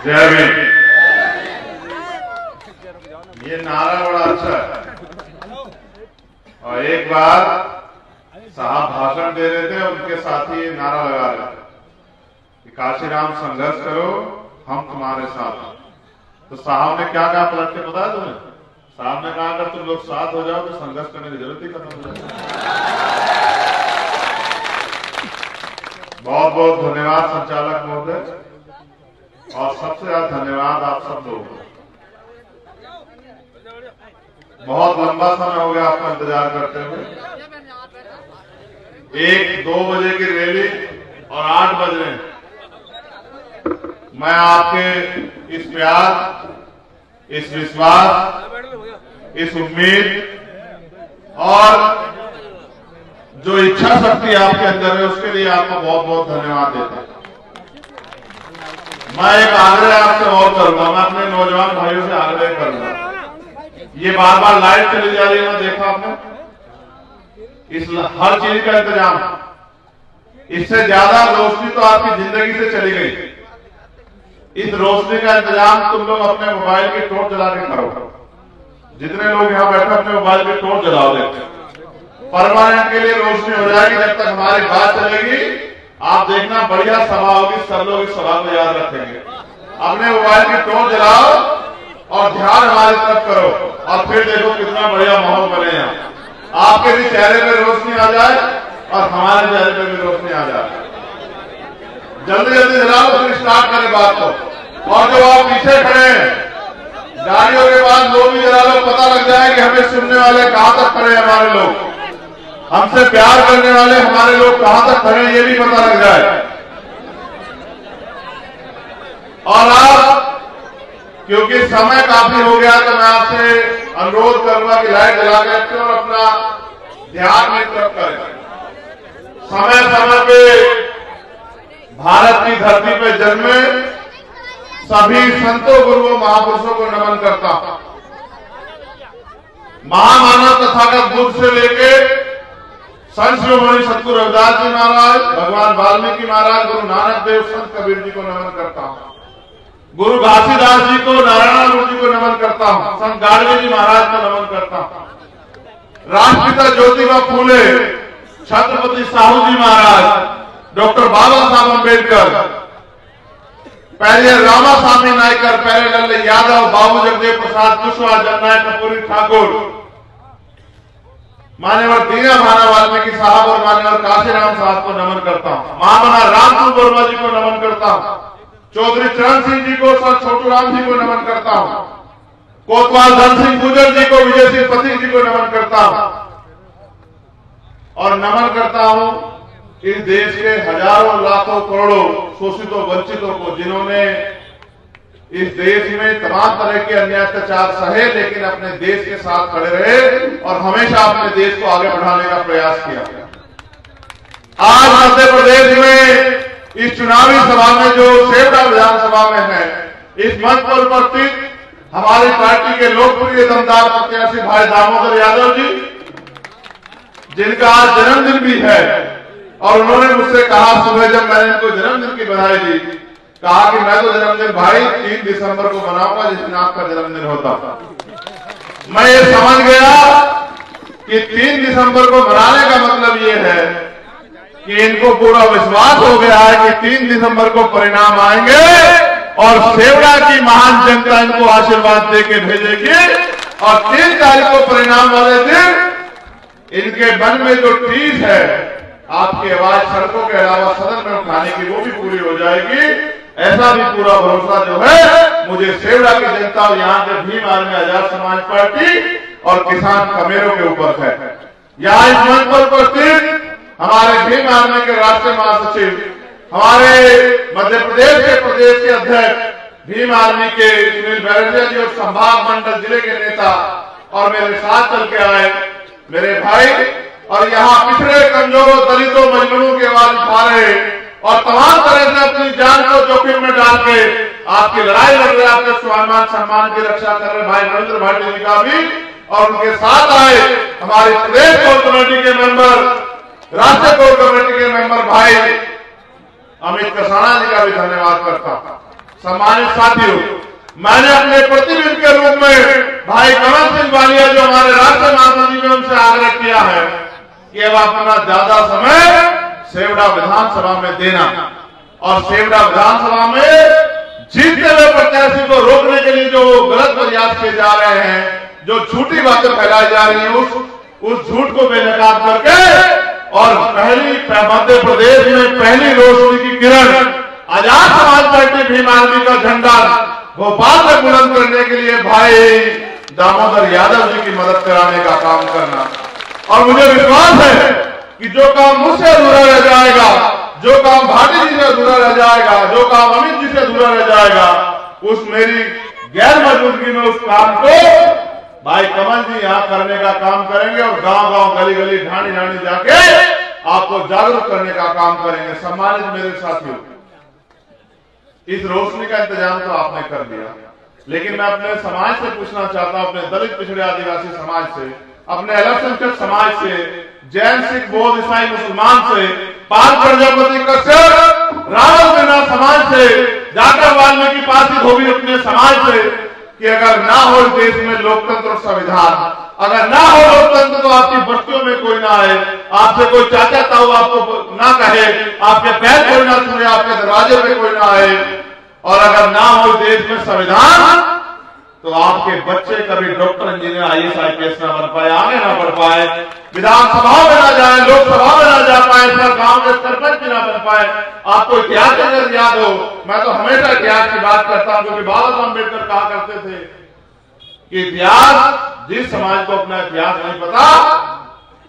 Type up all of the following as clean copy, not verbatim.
जय भीम। ये नारा बड़ा अच्छा है। और एक बार साहब भाषण दे रहे थे, उनके साथी ये नारा लगा रहे थे कि काशीराम संघर्ष करो, हम तुम्हारे साथ हैं। तो साहब ने क्या कहा पलट के पता है तुम्हें? साहब ने कहा अगर तुम लोग साथ हो जाओ तो संघर्ष करने की जरूरत ही खत्म हो जाएगी। बहुत बहुत धन्यवाद संचालक महोदय, और सबसे ज्यादा धन्यवाद आप सब लोगों को। बहुत लंबा समय हो गया आपका इंतजार करते हुए। 1-2 बजे की रैली और 8 बज रहे हैं। मैं आपके इस प्यार, इस विश्वास, इस उम्मीद और जो इच्छा शक्ति आपके अंदर है, उसके लिए आपको बहुत बहुत धन्यवाद देता हूं। मैं एक आग्रह आपसे और करूंगा, मैं अपने नौजवान भाइयों से आग्रह करूंगा। ये बार बार लाइट चली जा रही है ना, देखा आपने? इस हर चीज का इंतजाम, इससे ज्यादा रोशनी तो आपकी जिंदगी से चली गई। इस रोशनी का इंतजाम तुम लोग अपने मोबाइल की टॉर्च जला के करो। जितने लोग यहाँ बैठे अपने मोबाइल की टॉर्च जलाओ, देखते परमानेंट के लिए रोशनी हो जाएगी। जब तक हमारी बात चलेगी आप देखना बढ़िया सभा होगी, सब लोग इस सभा को याद रखेंगे। अपने मोबाइल की टॉर्च जलाओ और ध्यान हमारी तरफ करो, और फिर देखो कितना बढ़िया माहौल बने यहाँ। आपके भी चेहरे पे रोशनी आ जाए और हमारे चेहरे पे भी रोशनी आ जाए। जल्दी जल्दी जलाओ, फिर स्टार्ट करें बात को। और जो आप पीछे खड़े हैं गाड़ियों के बाद वो भी जला लो, पता लग जाए कि हमें सुनने वाले कहां तक खड़े हैं। हमारे लोग हमसे प्यार करने वाले हमारे लोग कहां तक खड़े हैं, ये भी पता लग जाए। और आप, क्योंकि समय काफी हो गया, तो मैं आपसे अनुरोध करूंगा कि लाइट जला के रखें और अपना ध्यान में तरफ करें। समय समय पे भारत की धरती पे जन्मे सभी संतों, गुरुओं, महापुरुषों को नमन करता हूं। महामानव तथागत बुद्ध से लेके संत शिरोमणि सतगुरु रविदास जी महाराज, भगवान वाल्मीकि महाराज, गुरु नानक देव, संत कबीर जी को नमन करता हूं। गुरु घासीदास जी को, नारायण जी को नमन करता हूं। संत गाडगे जी महाराज को नमन करता हूं। राष्ट्रपिता ज्योतिबा फूले, छत्रपति साहू जी महाराज, डॉक्टर बाबा साहब अम्बेडकर, पहले रामास्वामी नायकर, पहले लल्ले यादव, बाबू जगदेव प्रसाद कुशवाहा, जननायक कपूरी ठाकुर, मान्यवर दीना भाना वाल्मीकि साहब और मान्यवर काशीराम साहब को नमन करता हूं। महामना रामचंद्र वर्मा जी को नमन करता हूं। चौधरी चरण सिंह जी को, सर छोटू राम जी को नमन करता हूं। कोतवाल धन सिंह गुजर जी को, विजय सिंह पथिक जी को नमन करता हूं। और नमन करता हूं इस देश के हजारों, लाखों, करोड़ों शोषितों, वंचितों को, जिन्होंने इस देश में तमाम तरह के अन्याय अत्याचार सहे, लेकिन अपने देश के साथ खड़े रहे और हमेशा अपने देश को आगे बढ़ाने का प्रयास किया। आज मध्य प्रदेश में इस चुनावी सभा में, जो सेवड़ा विधानसभा में है, इस मंच पर उपस्थित हमारी पार्टी के लोकप्रिय दमदार प्रत्याशी भाई दामोदर यादव जी, जिनका आज जन्मदिन भी है, और उन्होंने मुझसे कहा सुबह जब मैंने इनको जन्मदिन की बधाई दी, कहा कि मैं तो जन्मदिन भाई 3 दिसंबर को मनाऊंगा, जिस दिन आपका जन्मदिन होता। मैं ये समझ गया कि 3 दिसंबर को मनाने का मतलब ये है कि इनको पूरा विश्वास हो गया है कि 3 दिसंबर को परिणाम आएंगे और सेवड़ा की महान जनता इनको आशीर्वाद देके भेजेगी और 3 तारीख को परिणाम वाले दिन इनके मन में जो टीस है आपकी आवाज सड़कों के अलावा सदन में उठाने की वो भी पूरी हो जाएगी। ऐसा भी पूरा भरोसा जो है मुझे सेवड़ा की जनता और यहाँ के भीम आर्मी आजाद समाज पार्टी और किसान कमेरों के ऊपर है। यहाँ इस मंच पर उपस्थित हमारे भीम आर्मी के राष्ट्रीय महासचिव, हमारे मध्य प्रदेश के प्रदेश के अध्यक्ष भीम आर्मी के सुनील बैरजिया जी और संभाग मंडल जिले के नेता और मेरे साथ चल के आए मेरे भाई और यहाँ पिछड़े कमजोरों दलितों मजदूरों की आवाज उठा रहे और तमाम तरह से अपनी जान को जोखिम में डाल के आपकी लड़ाई लड़ रहे, आपके स्वाभिमान सम्मान की रक्षा कर रहे भाई नरेंद्र भाटी जी का भी और उनके साथ आए हमारे प्रदेश कोर कमेटी के मेंबर, राष्ट्रीय कोर कमेटी के मेंबर भाई अमित कसाना जी का भी धन्यवाद करता हूं। सम्मानित साथियों, मैंने अपने प्रतिनिधि के रूप में भाई कमल सिंह वालिया जो हमारे राष्ट्रीय महासचिव ने उनसे आग्रह किया है कि अब अपना ज्यादा समय सेवड़ा विधानसभा में देना और सेवड़ा विधानसभा में जीतते हुए प्रत्याशी को रोकने के लिए जो गलत प्रयास किए जा रहे हैं, जो झूठी बातें फैलाई जा रही है, उस झूठ को बेनकाब करके और मध्य प्रदेश में पहली रोशनी की किरण आजाद समाज पार्टी भीम आर्मी का झंडा भोपाल में बुलंद करने के लिए भाई दामोदर यादव जी की मदद कराने का काम करना। और मुझे विश्वास है कि जो काम मुझसे अधूरा रह जाएगा, जो काम भाटी जी से अधूरा रह जाएगा, जो काम अमित जी से अधूरा रह जाएगा, उस मेरी गैर मौजूदगी में उस काम को भाई कमल जी यहाँ करने का काम करेंगे और गांव-गांव गली-गली ढाणी-ढाणी जाके आपको जागरूक करने का काम करेंगे। सम्मानित मेरे साथियों, इस रोशनी का इंतजाम तो आपने कर दिया, लेकिन मैं अपने समाज से पूछना चाहता हूं, अपने दलित पिछड़े आदिवासी समाज से, अपने अल्पसंख्यक समाज से, जैन सिख बौद्ध ईसाई मुसलमान से, पाल प्रजापति कश्यप रावल मीणा समाज से, जाकर वाल्मीकि पार्षद धोबी अपने समाज से कि अगर ना हो देश में लोकतंत्र और संविधान, अगर ना हो लोकतंत्र तो आपकी बस्तियों में कोई ना आए, आपसे कोई चाचा ताऊ आपको ना कहे, आपके पैर कोई ना सुने, आपके दरवाजे पे कोई ना आए, और अगर ना हो देश में संविधान तो आपके बच्चे कभी डॉक्टर इंजीनियर आईएएस आईपीएस ना बन पाए, आगे ना बढ़ पाए, विधानसभा में ना जाए, लोकसभा में ना जा पाए, गांव के सरपंच भी ना बन पाए। आपको इतिहास अगर याद हो, मैं तो हमेशा इतिहास की बात करता हूं क्योंकि बाबा साहब अम्बेडकर कहा करते थे कि इतिहास, जिस समाज को अपना इतिहास नहीं पता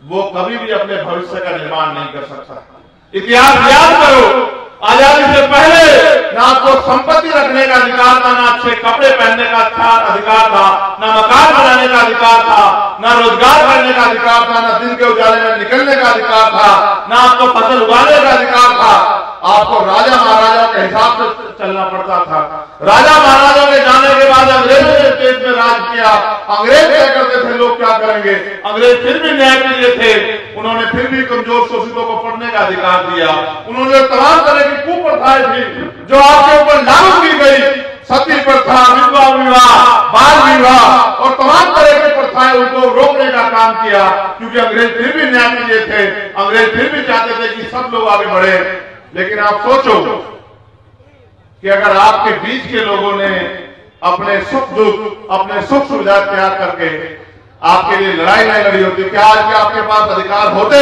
वो कभी भी अपने भविष्य का निर्माण नहीं कर सकता। इतिहास याद करो, आजादी से पहले ना आपको संपत्ति रखने का अधिकार था, ना अच्छे कपड़े पहनने का अधिकार था, ना मकान बनाने का अधिकार था, ना रोजगार करने का अधिकार था, ना दिन के उजाले में निकलने का अधिकार था, ना आपको फसल उगाने का अधिकार था। आपको राजा महाराजा के हिसाब से चलना पड़ता था। राजा महाराजा के जाने के बाद अंग्रेजों ने देश में राज किया। अंग्रेज क्या करते थे, लोग क्या करेंगे, अंग्रेज फिर भी न्याय के लिए थे, उन्होंने फिर भी कमजोर शोषितों को पढ़ने का अधिकार दिया। उन्होंने तमाम तरह की कुप्रथाएं थी जो आपके ऊपर लागू की गई, सती प्रथा, विधवा विवाह, बाल विवाह और तमाम तरह की प्रथाएं, उनको रोकने का काम किया क्योंकि अंग्रेज फिर भी न्याय के लिए थे। अंग्रेज फिर भी चाहते थे कि सब लोग आगे बढ़े। लेकिन आप सोचो कि अगर आपके बीच के लोगों ने अपने सुख दुख, अपने सुख सुविधा त्याग करके आपके लिए लड़ाई नहीं लड़ी होती, क्या आज के आपके पास अधिकार होते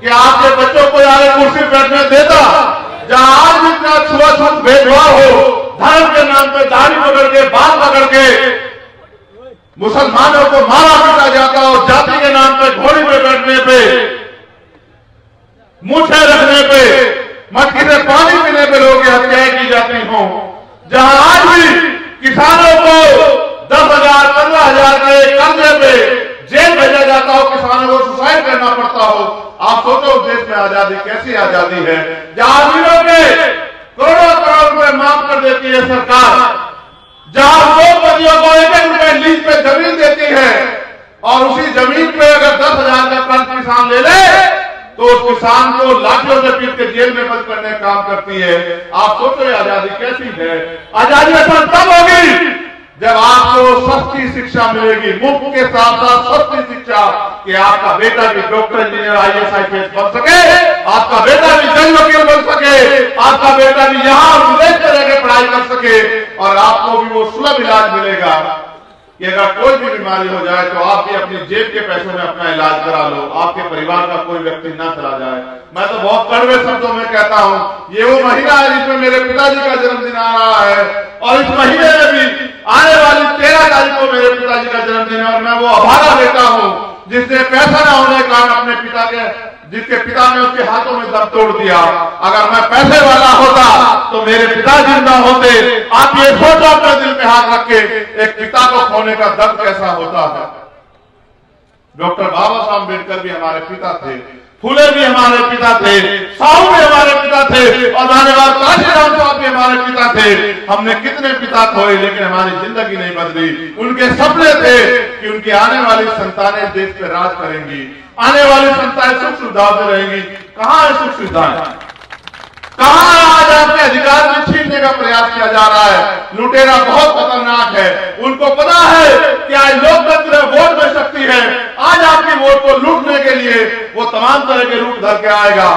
कि आपके बच्चों को आगे कुर्सी बैठने देता? जहां आज भी इतना छुआछूत भेदभाव हो, धर्म के नाम पे दाढ़ी पकड़ के, बाल पकड़ के मुसलमानों को मारा पीटा जाता और जाति के नाम पे घोड़ी पे बैठने पे, मूछे रखने पे, मटकी से पानी पीने पे लोगों की हत्याएं की जाती हों, जहां आज भी किसानों को 10,000 15,000 के कर्जे पे जेल भेजा जाता हो, किसानों को सुसाइड करना पड़ता हो। आप सोचो उस देश में आजादी कैसी आजादी है, जहां अमीरों के करोड़ों करोड़ रुपए माफ कर देती है सरकार, जहां उद्योगपतियों को 1-1 रुपए लीज पे जमीन देती है और उसी जमीन पे अगर 10,000 का कर्ज किसान ले ले तो उस किसान को लाठियों से पीट के जेल में बंद करने का काम करती है। आप सोचो आजादी कैसी है। आजादी असल तब होगी जब आपको सस्ती शिक्षा मिलेगी, मुफ्त के साथ साथ सस्ती शिक्षा, कि आपका बेटा भी डॉक्टर इंजीनियर आईएएस आईपीएस बन सके, आपका बेटा भी जज वकील बन सके, आपका बेटा भी यहाँ विदेश में रहकर पढ़ाई इलाज कर सके और आपको भी वो सुलभ इलाज मिलेगा कि अगर कोई भी बीमारी हो जाए तो आप भी अपनी जेब के पैसों में अपना इलाज करा लो, आपके परिवार का कोई व्यक्ति ना चला जाए। मैं तो बहुत कड़वे शब्दों में कहता हूं, ये वो महीना है जिसमें मेरे पिताजी का जन्मदिन आ रहा है और इस महीने में भी आने वाली 13 तारीख को मेरे पिताजी का जन्मदिन है और मैं वो अभागा बेटा हूं जिसने पैसा ना होने के कारण अपने पिता के, जिसके पिता ने उसके हाथों में दम तोड़ दिया। अगर मैं पैसे वाला होता तो मेरे पिता जिंदा होते। आप ये सोचो अपने दिल में हाथ रख के, एक पिता को खोने का दर्द कैसा होता है। डॉक्टर बाबा साहब अम्बेडकर भी हमारे पिता थे, फुले भी हमारे पिता थे, साहू भी हमारे पिता थे और धन्यवाद काशीराम साहब भी हमारे पिता थे। हमने कितने पिता खोए लेकिन हमारी जिंदगी नहीं बदली। उनके सपने थे कि उनकी आने वाली संतानें देश पे राज करेंगी, आने वाली संतानें सुख सुविधाओं से रहेंगी। कहां है सुख सुविधाएं? कहां आज आपके अधिकार में छीनने का प्रयास किया जा रहा है? लुटेरा बहुत खतरनाक है, उनको पता है कि आज लोकतंत्र है, वोट में शक्ति है। आज आपकी वोट को लूटने के लिए वो तमाम तरह के रूप धर के आएगा।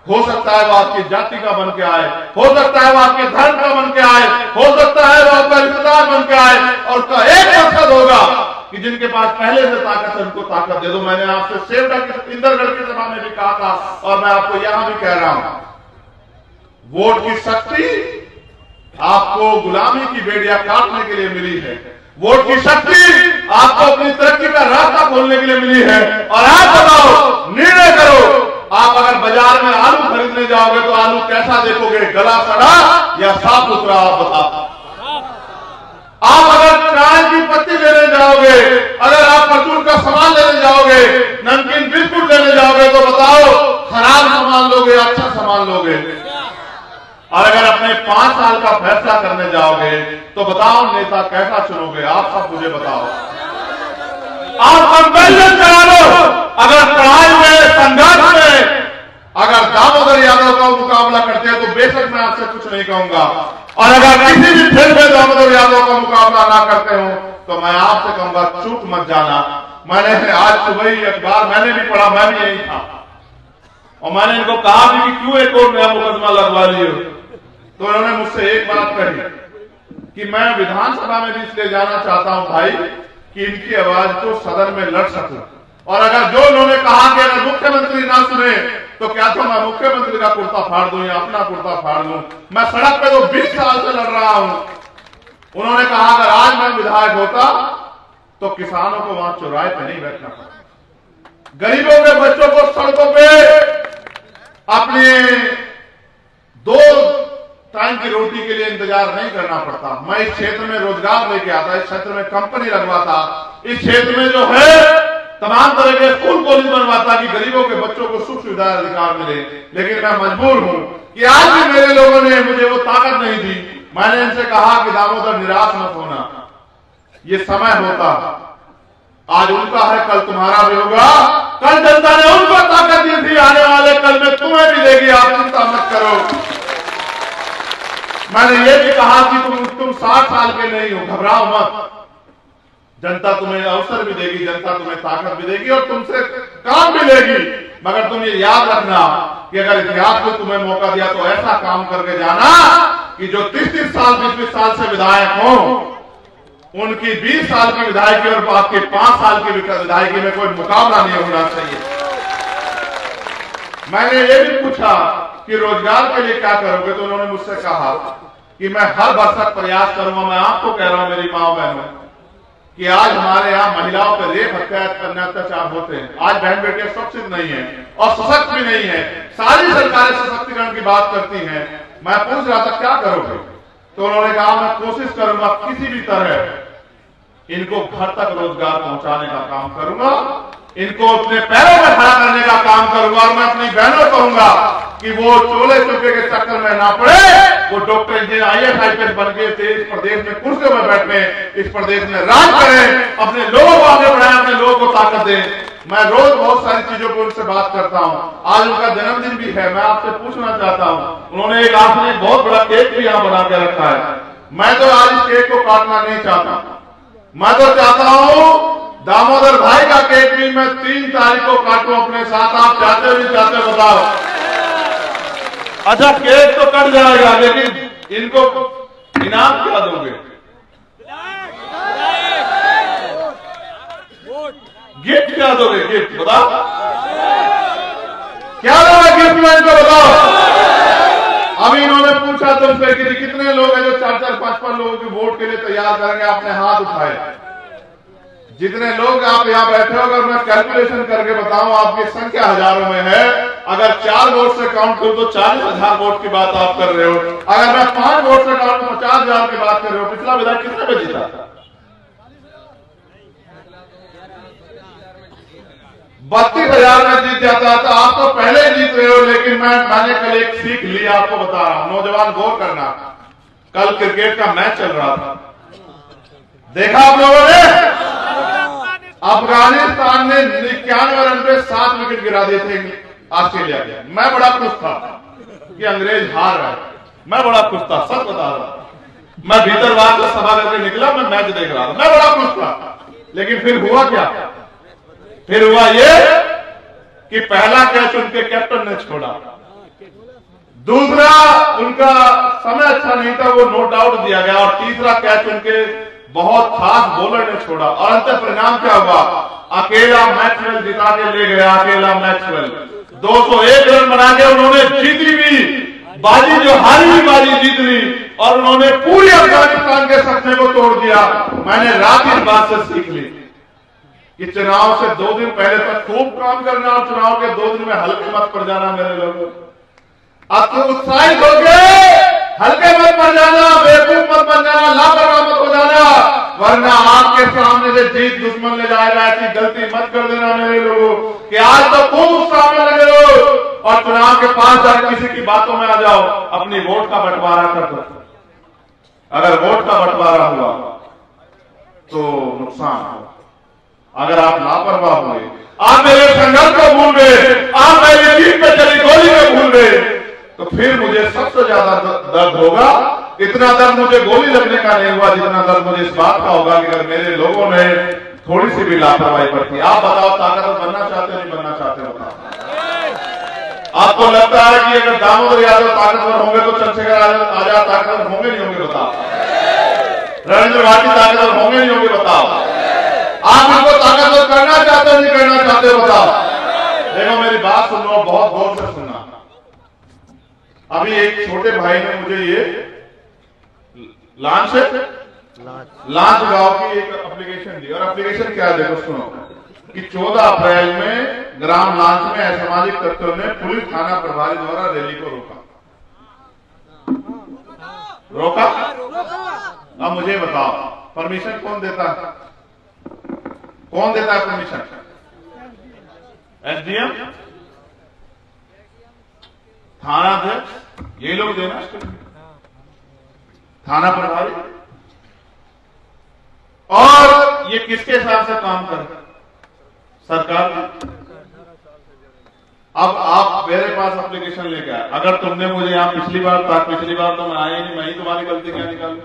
हो सकता है वो आपकी जाति का बन के आए, हो सकता है वो आपके धर्म का बन के आए, हो सकता है वो आपका रिश्तेदार बन के आए और उसका एक मकसद होगा कि जिनके पास पहले से ताकत है उनको ताकत दे दो। मैंने आपसे सेवडा इंदरगढ़ की सभा में भी कहा था और मैं आपको यहां भी कह रहा हूं, वोट की शक्ति आपको गुलामी की बेड़ियां काटने के लिए मिली है। वोट की शक्ति आपको अपनी तरक्की का रास्ता खोलने के लिए मिली है। और आप बताओ, निर्णय करो, आप अगर बाजार में आलू खरीदने जाओगे तो आलू कैसा देखोगे, गला सड़ा या साफ सुथरा? आप बताओ। आप अगर चाय की पत्ती लेने जाओगे, अगर आप परचून का सामान लेने जाओगे, नमकीन बिस्कुट लेने जाओगे तो बताओ खराब सामान लोगे, अच्छा सामान लोगे? और अगर अपने 5 साल का फैसला करने जाओगे तो बताओ नेता कैसा चुनोगे? आप सब मुझे बताओ। आप कंपैरिजन करा लो। अगर पढ़ाई में, संघर्ष में अगर दामोदर यादव का मुकाबला करते हैं तो बेशक मैं आपसे कुछ नहीं कहूंगा, और अगर किसी भी फील्ड में दामोदर यादव का मुकाबला ना करते हो तो मैं आपसे कहूंगा चूक मत जाना। मैंने आज सुबह ही अखबार मैंने भी पढ़ा, मैं भी यही था और मैंने इनको कहा भी कि क्यों एक और नया मुकदमा लगवा लिए हो, तो उन्होंने मुझसे एक बात कही कि मैं विधानसभा में भी इसलिए जाना चाहता हूं भाई कि इनकी आवाज को सदन में लड़ सकूं। और अगर जो उन्होंने कहा कि अगर मुख्यमंत्री ना सुने तो क्या तो मैं मुख्यमंत्री का कुर्ता फाड़ दूं या अपना कुर्ता फाड़ दूं? मैं सड़क पे तो 20 साल से लड़ रहा हूं। उन्होंने कहा अगर आज मैं विधायक होता तो किसानों को वहां चौराहे पे नहीं बैठना पड़ता, गरीबों के बच्चों को सड़कों पे अपने 2 टाइम की रोटी के लिए इंतजार नहीं करना पड़ता। मैं इस क्षेत्र में रोजगार लेके आता, इस क्षेत्र में कंपनी लगवाता, इस क्षेत्र में जो है तमाम तरह के स्कूल कॉलेज बनवाता कि गरीबों के बच्चों को सुख सुविधा अधिकार मिले। लेकिन मैं मजबूर हूं कि आज भी मेरे लोगों ने मुझे वो ताकत नहीं दी। मैंने इनसे कहा कि दामोदर निराश मत होना, ये समय होता, आज उनका है कल तुम्हारा भी होगा। कल जनता ने उनको ताकत दी थी, आने वाले कल में तुम्हें भी देगी, आप चिंता मत करो। मैंने ये भी कहा कि तुम 60 साल के नहीं हो, घबराओ मत, जनता तुम्हें अवसर भी देगी, जनता तुम्हें ताकत भी देगी और तुमसे काम भी लेगी। मगर तुम ये याद रखना कि अगर इतिहास को तुम्हें मौका दिया तो ऐसा काम करके जाना कि जो 30-30 साल 20-20 साल से विधायक हो उनकी 20 साल की विधायकी और आपके 5 साल की विधायकी में कोई मुकाबला नहीं होना चाहिए। मैंने ये भी पूछा कि रोजगार के लिए क्या करोगे, तो उन्होंने मुझसे कहा कि मैं हर भरसक प्रयास करूंगा। मैं आपको कह रहा हूं मेरी माओ बहनों कि आज हमारे यहाँ महिलाओं पर रेप हत्या अत्याचार होते हैं। आज बहन बेटियां सुरक्षित नहीं है और सशक्त भी नहीं है। सारी सरकारें सशक्तिकरण की बात करती हैं। मैं पूछ रहा था क्या करोगे, तो उन्होंने कहा मैं कोशिश करूंगा किसी भी तरह इनको घर तक रोजगार पहुंचाने का काम करूंगा, इनको अपने पैरों में खड़ा करने का काम करूंगा। और मैं अपनी बहनों को कहूंगा कि वो चोले चुपके के चक्कर में ना पड़े, वो डॉक्टर इंजीनियर IAS IPS बन के इस प्रदेश में कुर्सियों में बैठे, इस प्रदेश में राज करें, अपने लोगों को आगे बढ़ाएं, अपने लोगों को ताकत दें। मैं रोज बहुत सारी चीजों पर उनसे बात करता हूं। आज उनका जन्मदिन भी है, मैं आपसे पूछना चाहता हूं, उन्होंने एक आपने बहुत बड़ा केक भी यहां बना के रखा है। मैं तो आज इस केक को काटना नहीं चाहता, मैं तो चाहता हूं दामोदर भाई का केक भी मैं 3 तारीख को काटूं अपने साथ। आप चाहते हो नहीं चाहते बताओ? अच्छा केक तो कट जाएगा, लेकिन इनको इनाम क्या दोगे? गिफ्ट क्या दोगे? गिफ्ट बताओ, क्या दोगे गिफ्ट में इनको बताओ। अभी इन्होंने पूछा तुमसे कि कितने लोग हैं जो 4-4, 5-5 लोगों की वोट के लिए तैयार करेंगे? आपने हाथ उठाए। जितने लोग आप यहां बैठे हो, अगर मैं कैलकुलेशन करके बताऊं, आपकी संख्या हजारों में है। अगर 4 वोट से काउंट करूं तो 40,000 वोट की बात आप कर रहे हो। अगर मैं 5 वोट से काउंट 50,000 की बात कर रहे हो। पिछला विधायक कितने में जीता? 32,000 में जीत जाता था। आप तो पहले जीत रहे हो। लेकिन मैंने कल एक सीख ली, आपको बता रहा हूं। नौजवान गौर करना, कल क्रिकेट का मैच चल रहा था, देखा आप लोगों ने? अफगानिस्तान ने 91 रन पे 7 विकेट गिरा दिए थे ऑस्ट्रेलिया के। मैं बड़ा खुश था कि अंग्रेज हार रहा है। मैं बड़ा खुश था, सच बता रहा। मैं भीतर बाहर से सभा करके निकला, मैं मैच देख रहा था, मैं बड़ा खुश था। लेकिन फिर हुआ क्या? फिर हुआ ये कि पहला कैच उनके कैप्टन ने छोड़ा, दूसरा उनका समय अच्छा नहीं था, वो नोट आउट दिया गया, और तीसरा कैच उनके बहुत खास बॉलर ने छोड़ा। और अंत परिणाम क्या हुआ? अकेला मैक्सवेल जिता के ले गया। अकेला मैक्सवेल 201 रन बना के उन्होंने जीती भी बाजी, जो हारी हुई बाजी जीत ली, और उन्होंने पूरे अफगानिस्तान के सपने को तोड़ दिया। मैंने रात इस बात से सीख ली कि चुनाव से 2 दिन पहले तक खूब काम करना, और चुनाव के 2 दिन में हल्के मत पड़ जाना। मेरे लोगों, अब तो उत्साहित हो गए, हल्के मत पड़ जाना, बेवकूफ मत बन जाना, लापरवाह मत हो जाना, वरना आपके सामने से जीत दुश्मन ले जाएगा। ऐसी गलती मत कर देना मेरे लोगों कि आज तो खूब उत्साह में लगे हो, और चुनाव के 5 साल किसी की बातों में आ जाओ, अपनी वोट का बंटवारा कर दो। अगर वोट का बंटवारा हुआ तो नुकसान हो। अगर आप लापरवाह हुए, आप मेरे संघर्ष को भूल गए, आप मेरी जीत पे चली गोली में भूल गए, तो फिर मुझे सबसे ज्यादा दर्द होगा। इतना दर्द मुझे गोली लगने का नहीं हुआ, जितना दर्द मुझे इस बात का होगा कि अगर मेरे लोगों ने थोड़ी सी भी लापरवाही बरती। आप बताओ, ताकतवर बनना चाहते हो, नहीं बनना चाहते हो? आपको लगता है कि अगर दामोदर यादव ताकतवर होंगे तो चंद्रशेखर आजाद ताकतवर होंगे नहीं होंगे? बताओ। रविंद्र भारती ताकतवर होंगे नहीं होंगे? बताओ। आप इनको ताकतवर करना चाहते हो, नहीं करना चाहते हो? बताओ। देखो, मेरी बात सुन लो, बहुत गौर से सुनना। अभी एक छोटे भाई ने मुझे ये लांच गांव की एक एप्लीकेशन दी, और एप्लीकेशन क्या है देखो, सुनो कि 14 अप्रैल में ग्राम लांच में असामाजिक तत्वों ने पुलिस थाना प्रभारी द्वारा रैली को रोका। अब मुझे बताओ, परमिशन कौन देता है? कौन देता है परमिशन? एसडीएम, थाना अध्यक्ष, ये लोग देना, थाना प्रभारी। और ये किसके हिसाब से काम करे? सरकार। अब आप मेरे पास एप्लीकेशन लेके आए, अगर तुमने मुझे यहां पिछली बार तो मैं आया नहीं, मैं ही तुम्हारी गलती क्या निकालू?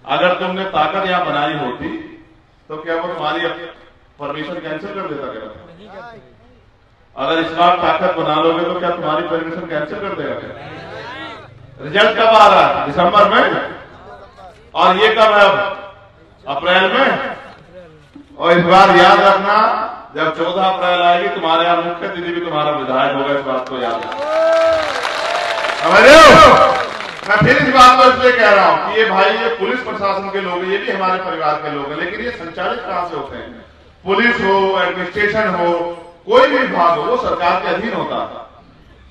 अगर तुमने ताकत यहां बनाई होती तो क्या वो तुम्हारी परमिशन कैंसिल कर देता? क्या अगर इस बार ताकत बना लोगे तो क्या तुम्हारी परमिशन कैंसिल कर देगा? क्या रिजल्ट कब आ रहा है? दिसंबर में, और ये कब है? अप्रैल में। और इस बार याद रखना, जब 14 अप्रैल आएगी, तुम्हारे यहां मुख्य अतिथि भी तुम्हारा विधायक होगा। इस बात को याद रखना, समझ रहे हो? मैं फिर इस बात को इसलिए कह रहा हूं कि ये भाई, ये पुलिस प्रशासन के लोग हैं, ये भी हमारे परिवार के लोग हैं, लेकिन ये संचालित कहां से होते हैं? पुलिस हो, एडमिनिस्ट्रेशन हो, कोई भी विभाग हो, वो सरकार के अधीन होता है।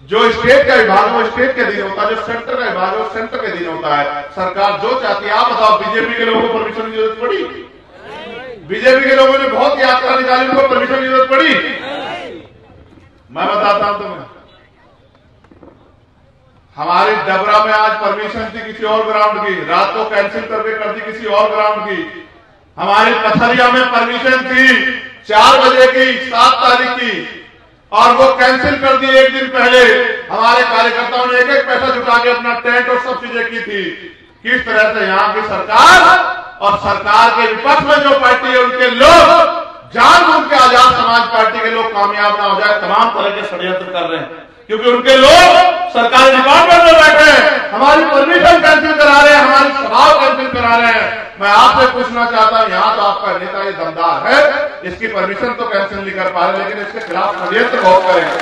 जो स्टेट का विभाग है वो स्टेट के अधीन होता है, जो सेंटर का विभाग है वो सेंटर के अधीन होता है। सरकार जो चाहती है। आप बताओ, बीजेपी के लोगों को परमिशन की जरूरत पड़ी? बीजेपी के लोगों ने बहुत यात्रा निकाली, उनको परमिशन की जरूरत पड़ी? मैं बताता हूं तुम्हें, हमारी डबरा में आज परमिशन थी किसी और ग्राउंड की, रात को कैंसिल करके कर दी किसी और ग्राउंड की। हमारी पथरिया में परमिशन थी 4 बजे की, 7 तारीख की, और वो कैंसिल कर दी 1 दिन पहले। हमारे कार्यकर्ताओं ने 1-1 पैसा जुटा के अपना टेंट और सब चीजें की थी। किस तरह से यहाँ की सरकार और सरकार के विपक्ष में जो पार्टी है उनके लोग जानबूझ के आजाद समाज पार्टी के लोग कामयाब ना हो जाए, तमाम तरह के षड्यंत्र कर रहे हैं, क्योंकि उनके लोग सरकारी डिपार्टमेंट में बैठे हैं, हमारी परमिशन कैंसिल करा रहे हैं, हमारी सभाओं आपसे पूछना चाहता हूं, यहां तो आपका नेता ये दमदार है, इसकी परमिशन तो कैंसिल नहीं कर पा रहे, लेकिन इसके खिलाफ षड्यंत्र बहुत करेंगे,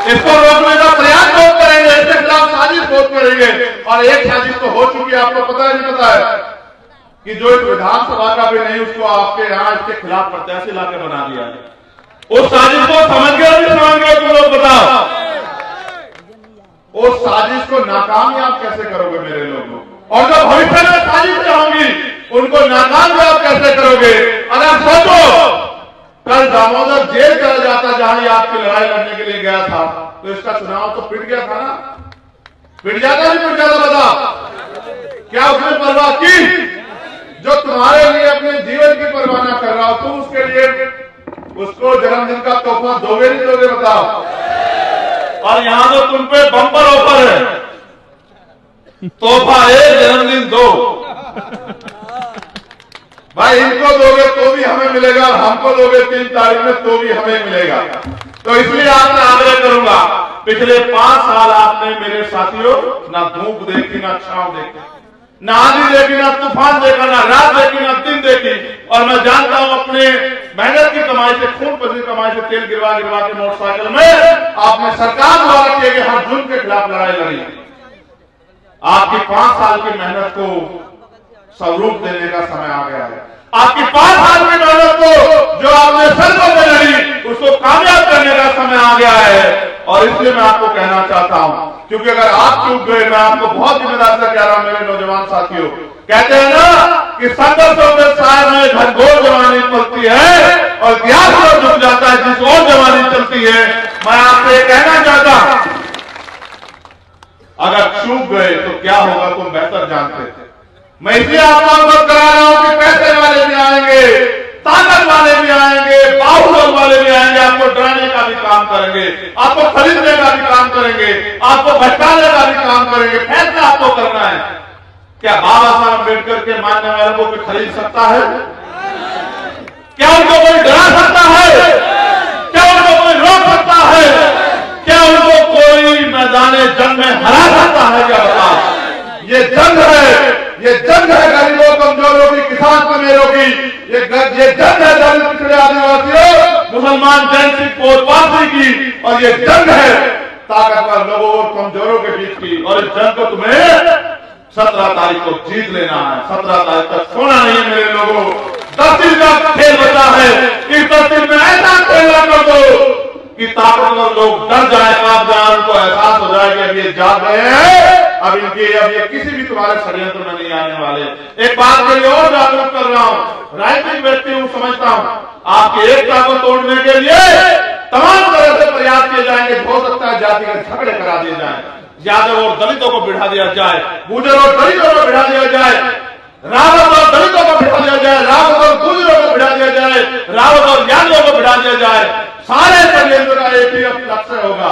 इसको रोकने का प्रयास बहुत करेंगे, इसके खिलाफ साजिश बहुत करेंगे। और एक साजिश तो हो चुकी है, आपको पता है नहीं पता है कि जो एक विधानसभा का भी नहीं, उसको आपके यहाँ इसके खिलाफ प्रत्याशी लाके बना दिया है। उस साजिश को समझ गए नहीं समझ गए तुम लोग बताओ? उस साजिश को नाकामयाब कैसे करोगे मेरे लोगों? और जो भविष्य में साजिश चाहोगी उनको नाकामयाब कैसे करोगे? अगर सोचो कल दामोदर जेल चला जाता जहां ये आपकी लड़ाई लड़ने के लिए गया था, तो इसका चुनाव तो पिट गया था ना? पिट जाता नहीं पिट जाता? बताओ क्या उसने परवाह की? जो तुम्हारे लिए अपने जीवन की परवाह ना कर रहा हो, तुम उसके लिए उसको जन्मदिन का तोहफा दोगे नहीं दोगे? बताओ। और यहां तो तुम पे बम्पर ऑफर है, तोहफा 1 जन्मदिन 2। भाई इनको दोगे तो भी हमें मिलेगा, हमको दोगे 3 तारीख में तो भी हमें मिलेगा। तो इसलिए आपसे आग्रह करूंगा, पिछले 5 साल आपने मेरे साथियों ना धूप देखी, ना छांव देखी, ना आंधी देखी, ना तूफान देखा, ना रात देखी, ना दिन देखी। और मैं जानता हूं अपने मेहनत की कमाई से, खून पसीने कमाई से, तेल गिरवा गिरवा के मोटरसाइकिल में आपने सरकार द्वारा किए गए हर जुल्म के खिलाफ लड़ाई लड़ी। आपकी 5 साल की मेहनत को स्वरूप देने का समय आ गया है। आपकी 5 साल की मेहनत को जो आपने सड़कों में लड़ी, उसको कामयाब करने का समय आ गया है। और इसलिए मैं आपको कहना चाहता हूं, क्योंकि अगर आप चूक गए, मैं आपको बहुत जिम्मेदारी से कह रहा हूं मेरे नौजवान साथियों। कहते हैं ना कि संघर्षों के साय में घनघोर जवानी पलती है और इतिहास पर झुक जाता है जिस और जवानी चलती है। मैं आपसे कहना चाहता हूं, अगर चूक गए तो क्या होगा तुम बेहतर जानते थे। मैं इसलिए आपको अवगत करा रहा हूं कि पैसे वाले भी आएंगे, ताकत वाले भी आएंगे, बाहुबल वाले भी आएंगे, आपको डराने का भी काम करेंगे, आपको खरीदने का भी काम करेंगे, आपको भटकाने का भी काम करेंगे। फैसला आपको करना है। क्या बाबा साहब अम्बेडकर के मानने वालों को कोई खरीद सकता है? क्या उनको कोई डरा सकता है? क्या उनको कोई रोक सकता है? क्या उनको कोई मैदान जंग में हरा सकता है? क्या बताओ? ये जंग है, ये जंग है गरीबों कमजोरों की, किसान कमेरों की, ये जंग है दलित पिछड़े आदिवासियों, मुसलमान जैन सिख कोटवासी की। और ये जंग है ताकतवर लोगों और कमजोरों के बीच की। और इस जंग को तुम्हें 17 तारीख को जीत लेना है। 17 तारीख तक सोना नहीं है मेरे लोगों। 10 दिन का खेल बचा है, इस 10 दिन में ऐसा खेल कर दो कि ताकतवर लोग डर जाए, कांप जाए, उनको एहसास हो जाए कि अब ये जाग रहे हैं, अब ये किसी भी तुम्हारे षड्यंत्र में नहीं आने वाले। एक बात के लिए और जागरूक कर रहा हूं, राजनीतिक व्यक्ति हूं, समझता हूं आपकी एकता को तोड़ने के लिए तमाम तरह से प्रयास किए जाएंगे। हो सकता है जातिगत झगड़े करा दिए जाए, यादव और दलितों को बिठा दिया जाए, गुर्जर और दलितों को बिठा दिया जाए, रावत और दलितों को बिठा दिया जाए, रावत और गुर्जरों को बिठा दिया जाए, रावत और यादवों को बिठा दिया जाए। सारे षड्यंत्र का एक ही लक्ष्य होगा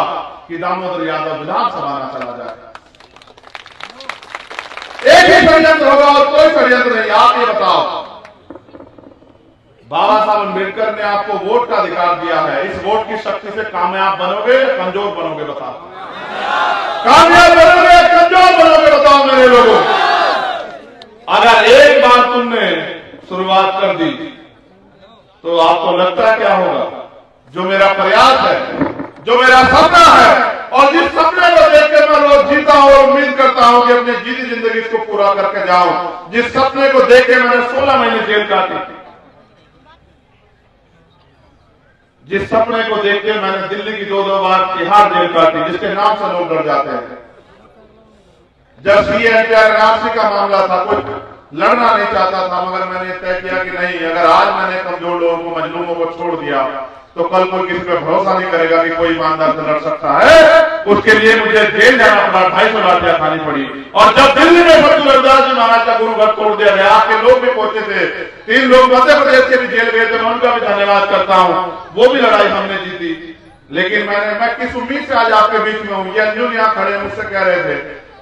कि दामोदर यादव विधानसभा में चला जाए। एक ही षड्यंत्र होगा और कोई षड्यंत्र नहीं। आप ये बताओ, बाबा साहब अम्बेडकर ने आपको वोट का अधिकार दिया है, इस वोट की शक्ति से कामयाब बनोगे या कमजोर बनोगे? बताओ। कामयाब बनोगे या कमजोर बनोगे? बताओ मेरे लोगों। अगर एक बार तुमने शुरुआत कर दी तो आपको लगता है क्या होगा? जो मेरा प्रयास है, जो मेरा सपना है, और जिस सपने को देख के मैं रोज जीता हूं और उम्मीद करता हूं कि अपनी जीती जिंदगी इसको पूरा करके जाऊं, जिस सपने को देख के मैंने 16 महीने जेल काटी, जिस सपने को देख के मैंने दिल्ली की 2-2 बार तिहाड़ जेल काटी, जिसके नाम से लोग डर जाते हैं। जब CNTR NRC का मामला था, कोई लड़ना नहीं चाहता था, मगर मैंने तय किया कि नहीं, अगर आज मैंने कमजोर लोगों को, मजलूमों को छोड़ दिया तो कल कोई किसी पे भरोसा नहीं करेगा कि कोई ईमानदार से लड़ सकता है। उसके लिए मुझे जेल जाना पड़ा, 250 लाठियां खानी पड़ी। और जब दिल्ली में सतगुरु रविदास जी महाराज का गुरु घर तोड़ दिया गया, आपके लोग भी पहुंचे थे, 3 लोग मध्य प्रदेश के भी जेल गए थे, मैं उनका भी धन्यवाद करता हूं। वो भी लड़ाई हमने जीती। लेकिन मैं किस उम्मीद से आज आपके बीच में हूं? ये अंजुल यहां खड़े मुझसे कह रहे थे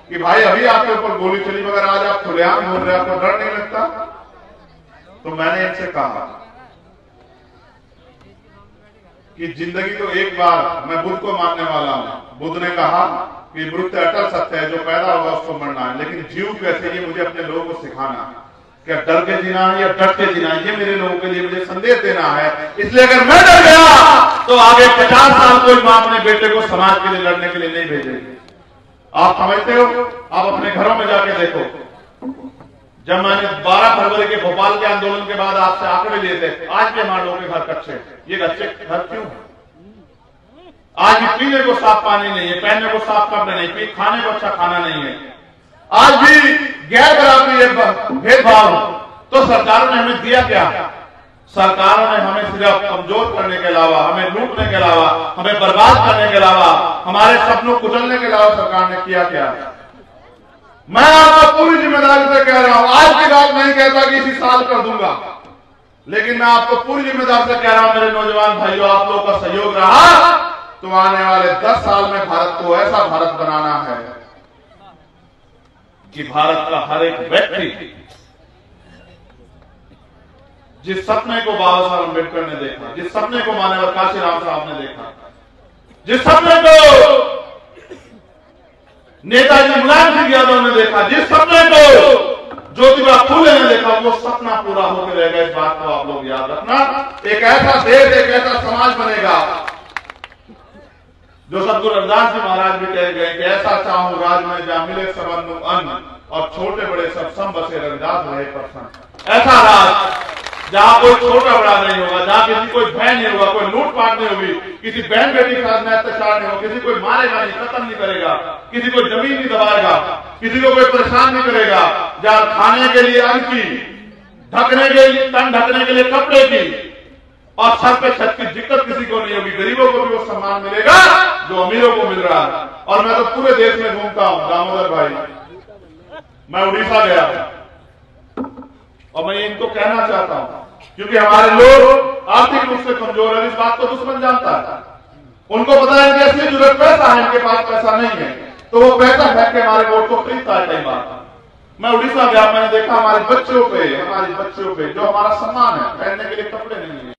कि भाई अभी आपके ऊपर गोली चली, मगर आज आप खुलेआम बोल रहे, आपको डर नहीं लगता? तो मैंने इनसे कहा कि जिंदगी तो एक बार, मैं बुद्ध को मानने वाला हूं। बुद्ध ने कहा कि मृत्यु अटल सत्य है, जो पैदा होगा उसको मरना है, लेकिन जीव कैसे, ये मुझे अपने लोगों को सिखाना है। क्या डर के जीना है या डट के जीना है, ये मेरे लोगों के लिए मुझे संदेश देना है। इसलिए अगर मैं डर गया तो आगे 50 साल कोई मां अपने बेटे को समाज के लिए लड़ने के लिए नहीं भेजेगी। आप समझते हो? आप अपने घरों में जाके देखो। जब मैंने 12 फरवरी के भोपाल के आंदोलन के बाद आपसे आंकड़े लिए थे, आज भी हमारे लोगों के घर कच्चे। ये कच्चे घर क्यों है? आज भी पीने को साफ पानी नहीं है, पहनने को साफ कपड़े नहीं, खाने को अच्छा खाना नहीं है, आज भी गैर बराबरी है, भेदभाव। तो सरकारों ने हमें दिया क्या? सरकारों ने हमें सिर्फ कमजोर करने के अलावा, हमें लूटने के अलावा, हमें बर्बाद करने के अलावा, हमारे सपनों को कुचलने के अलावा सरकार ने किया क्या? मैं आपको पूरी जिम्मेदारी से कह रहा हूं, आज की बात नहीं कहता कि इसी साल कर दूंगा, लेकिन मैं आपको पूरी जिम्मेदारी से कह रहा हूं मेरे नौजवान भाइयों, आप लोगों का सहयोग रहा तो आने वाले 10 साल में भारत को ऐसा भारत बनाना है कि भारत का हर एक व्यक्ति जिस सपने को बाबा साहब अम्बेडकर ने देखा, जिस सपने को माननीय काशीराम साहब ने देखा, जिस सपने को नेताजी मुलायम सिंह यादव ने देखा, जिस सपने को ज्योतिबा फूले ने देखा, वो सपना पूरा होकर रहेगा। इस बात को आप लोग याद रखना। एक ऐसा देश, एक ऐसा समाज बनेगा जो सतगुरु रविदास जी महाराज भी कह गए कि ऐसा चाहूं राज में जहां मिले सबनु अन्न और छोटे बड़े सब सम बसे रविदास रहे प्रसन्न। ऐसा राज जहां कोई छोटा बड़ा नहीं होगा, जहां किसी कोई भय नहीं होगा, कोई लूटपाट नहीं होगी, किसी बहन बेटी के साथ में अत्याचार नहीं होगा, किसी कोई मारेगा नहीं, कत्ल नहीं करेगा, किसी को जमीन नहीं दबाएगा, किसी को कोई परेशान नहीं करेगा, जहां खाने के लिए अन्न की, ढकने के लिए तन ढकने के लिए कपड़े की और सर पे छत की दिक्कत किसी को नहीं होगी। गरीबों को भी वो सम्मान मिलेगा जो अमीरों को मिल रहा है। और मैं तो पूरे देश में घूमता हूं दामोदर भाई, मैं उड़ीसा गया और मैं इनको कहना चाहता हूं क्योंकि हमारे लोग आर्थिक रूप से कमजोर है, इस बात को दुश्मन जानता है। उनको पता है कि असली जरूरत पैसा है, इनके पास पैसा नहीं है, तो वो पैसा फेंक के हमारे वोट को खरीदता है। कई बार मैं उड़ीसा गया, मैंने देखा हमारे बच्चों पे जो हमारा सम्मान है, पहनने के लिए कपड़े नहीं है।